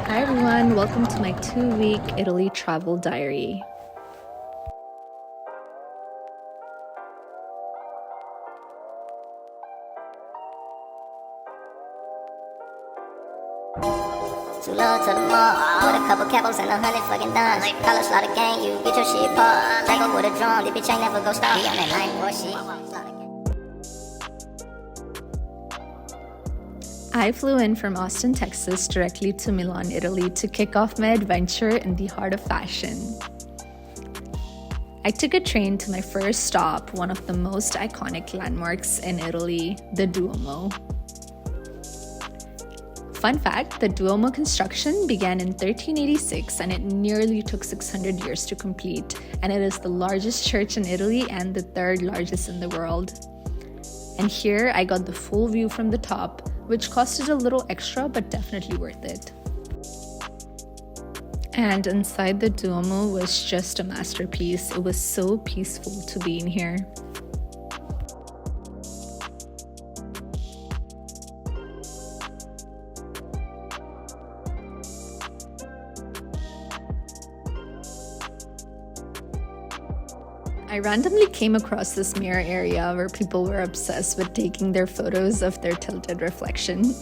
Hi everyone, welcome to my 2-week Italy travel diary. Too low to the mall, with a couple capos and 100 fucking dimes. College slaughter gang, you get your shit popped. Drago with a drum, the bitch ain't never go stop. Be on that line, boy, shit. I flew in from Austin, Texas, directly to Milan, Italy to kick off my adventure in the heart of fashion. I took a train to my first stop, one of the most iconic landmarks in Italy, the Duomo. Fun fact, the Duomo construction began in 1386 and it nearly took 600 years to complete, and it is the largest church in Italy and the third largest in the world. And here I got the full view from the top, which costed a little extra but definitely worth it. And inside the Duomo was just a masterpiece. It was so peaceful to be in here. I randomly came across this mirror area where people were obsessed with taking their photos of their tilted reflection.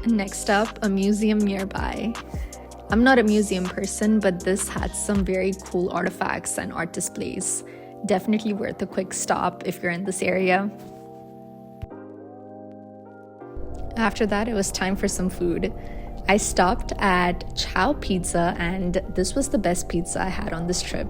Next up, a museum nearby. I'm not a museum person, but this had some very cool artifacts and art displays. Definitely worth a quick stop if you're in this area. After that, it was time for some food. I stopped at Ciao Pizza, and this was the best pizza I had on this trip.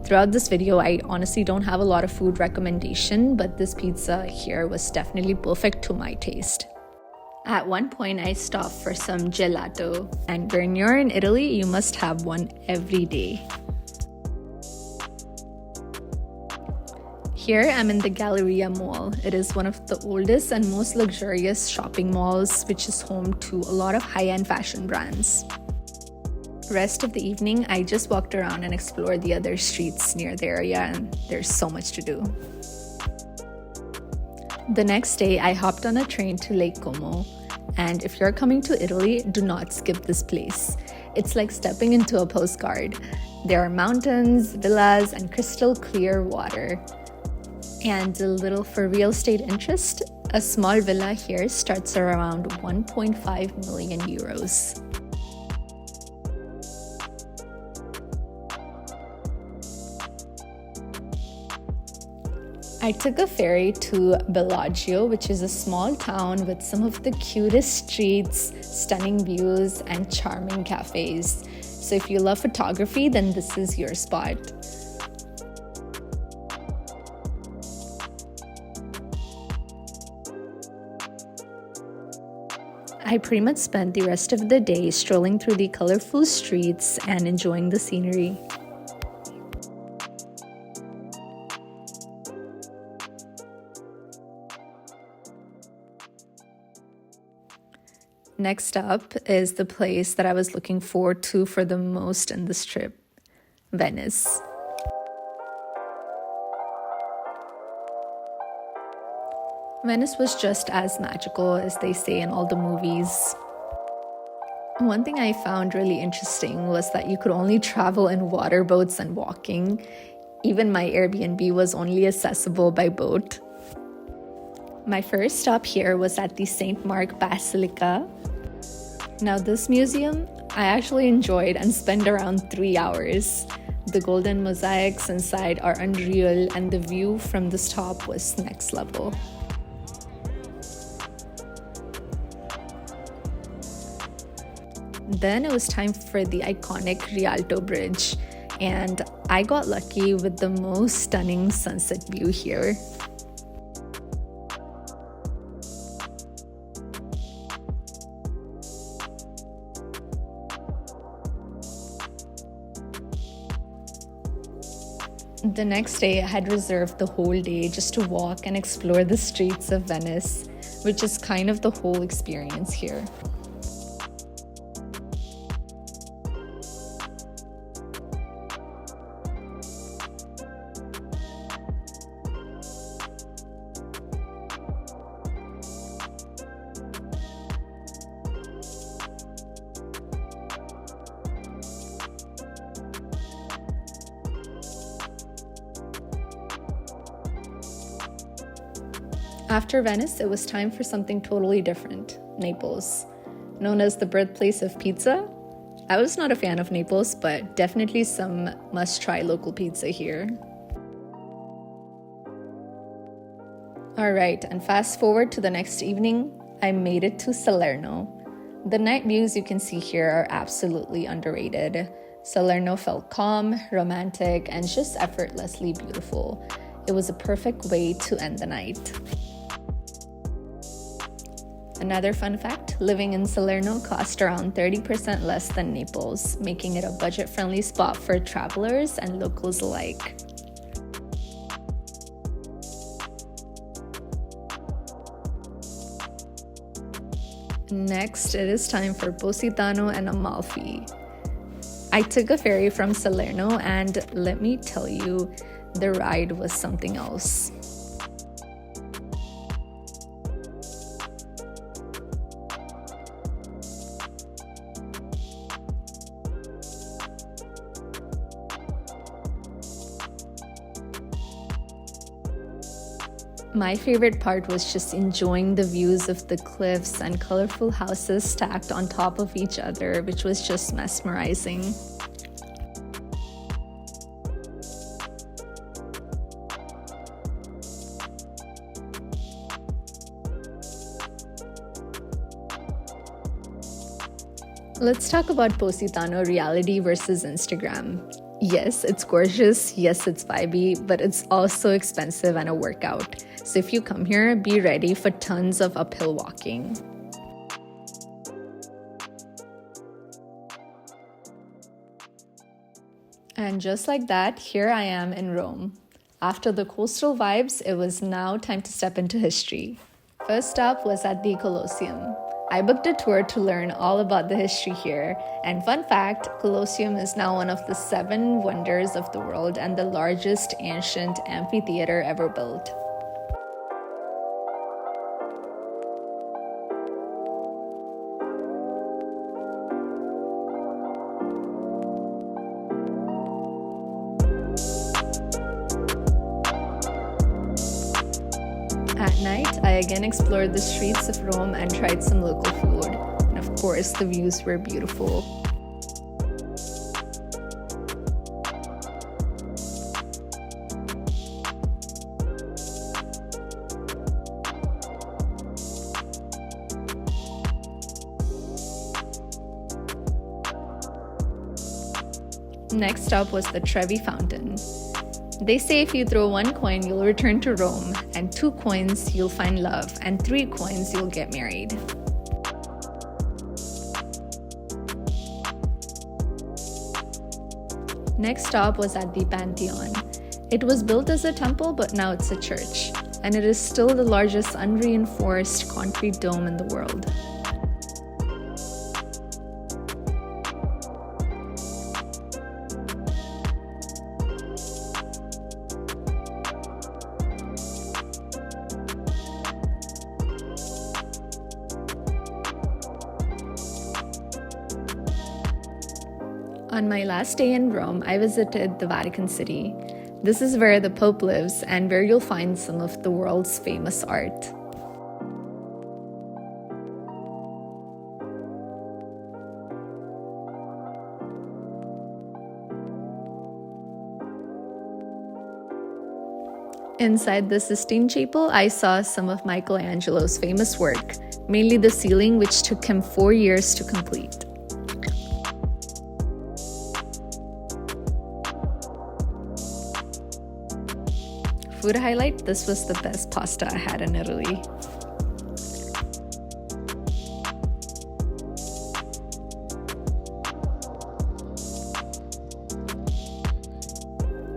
Throughout this video, I honestly don't have a lot of food recommendation, but this pizza here was definitely perfect to my taste. At one point, I stopped for some gelato, and when you're in Italy, you must have one every day. Here, I'm in the Galleria Mall. It is one of the oldest and most luxurious shopping malls, which is home to a lot of high-end fashion brands. Rest of the evening, I just walked around and explored the other streets near the area, and there's so much to do. The next day, I hopped on a train to Lake Como, and if you're coming to Italy, do not skip this place. It's like stepping into a postcard. There are mountains, villas, and crystal clear water. And a little for real estate interest, a small villa here starts around 1.5 million euros. I took a ferry to Bellagio, which is a small town with some of the cutest streets, stunning views, and charming cafes. So if you love photography, then this is your spot. I pretty much spent the rest of the day strolling through the colorful streets and enjoying the scenery. Next up is the place that I was looking forward to for the most in this trip, Venice. Venice was just as magical as they say in all the movies. One thing I found really interesting was that you could only travel in water boats and walking. Even my Airbnb was only accessible by boat. My first stop here was at the St. Mark Basilica. Now this museum, I actually enjoyed and spent around 3 hours. The golden mosaics inside are unreal, and the view from this top was next level. Then it was time for the iconic Rialto Bridge, and I got lucky with the most stunning sunset view here. The next day, I had reserved the whole day just to walk and explore the streets of Venice, which is kind of the whole experience here. After Venice, it was time for something totally different, Naples. Known as the birthplace of pizza, I was not a fan of Naples, but definitely some must-try local pizza here. Alright, and fast forward to the next evening, I made it to Salerno. The night views you can see here are absolutely underrated. Salerno felt calm, romantic, and just effortlessly beautiful. It was a perfect way to end the night. Another fun fact, living in Salerno cost around 30% less than Naples, making it a budget-friendly spot for travelers and locals alike. Next, it is time for Positano and Amalfi. I took a ferry from Salerno, and let me tell you, the ride was something else. My favorite part was just enjoying the views of the cliffs and colorful houses stacked on top of each other, which was just mesmerizing. Let's talk about Positano reality versus Instagram. Yes, it's gorgeous, yes, it's vibey, but it's also expensive and a workout. So if you come here, be ready for tons of uphill walking. And just like that, here I am in Rome. After the coastal vibes, it was now time to step into history. First stop was at the Colosseum. I booked a tour to learn all about the history here, and fun fact, Colosseum is now one of the 7 wonders of the world and the largest ancient amphitheater ever built. At night, I again explored the streets of Rome and tried some local food. And of course, the views were beautiful. Next stop was the Trevi fountain. They say if you throw 1 coin, you'll return to Rome, and 2 coins, you'll find love, and 3 coins, you'll get married. Next stop was at the Pantheon. It was built as a temple, but now it's a church, and it is still the largest unreinforced concrete dome in the world. On my last day in Rome, I visited the Vatican City. This is where the Pope lives and where you'll find some of the world's famous art. Inside the Sistine Chapel, I saw some of Michelangelo's famous work, mainly the ceiling, which took him 4 years to complete. Food highlight, this was the best pasta I had in Italy.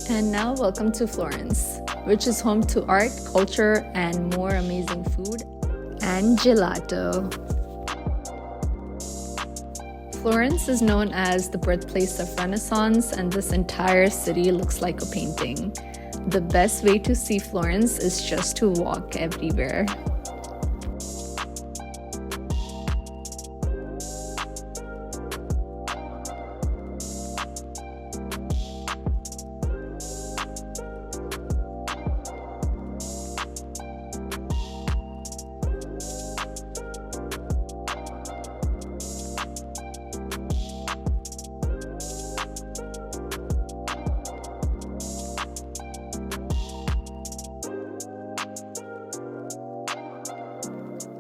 And now welcome to Florence, which is home to art, culture, and more amazing food and gelato. Florence is known as the birthplace of Renaissance, and this entire city looks like a painting. The best way to see Florence is just to walk everywhere.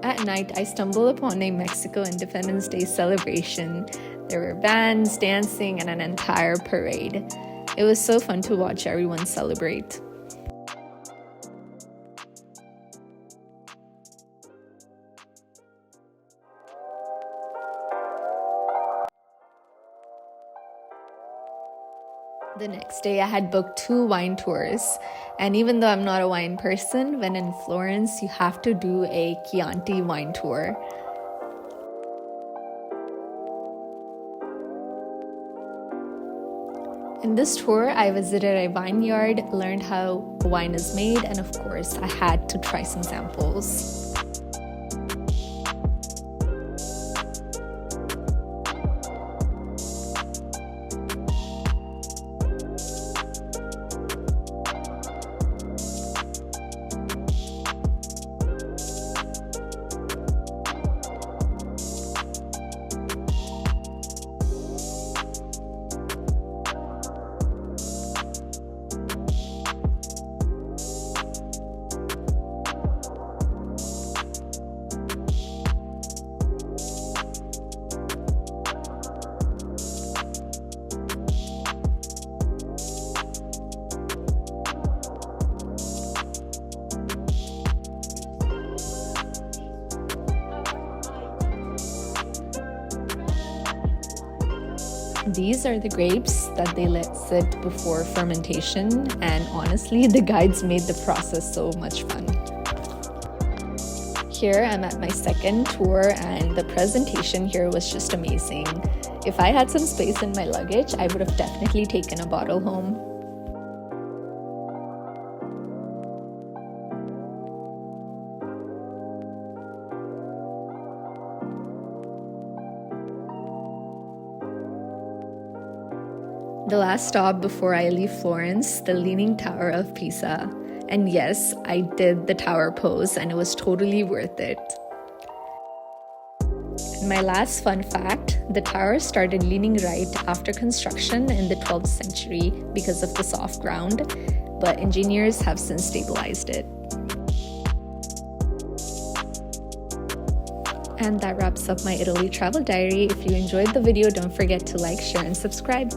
At night, I stumbled upon a Mexico Independence Day celebration. There were bands, dancing, and an entire parade. It was so fun to watch everyone celebrate. The next day, I had booked 2 wine tours. And even though I'm not a wine person, when in Florence, you have to do a Chianti wine tour. In this tour, I visited a vineyard, learned how wine is made, and of course, I had to try some samples. These are the grapes that they let sit before fermentation, and honestly, the guides made the process so much fun. Here I'm at my second tour, and the presentation here was just amazing. If I had some space in my luggage, I would have definitely taken a bottle home. The last stop before I leave Florence, the Leaning Tower of Pisa. And yes, I did the tower pose and it was totally worth it. And my last fun fact, the tower started leaning right after construction in the 12th century because of the soft ground, but engineers have since stabilized it. And that wraps up my Italy travel diary. If you enjoyed the video, don't forget to like, share, and subscribe.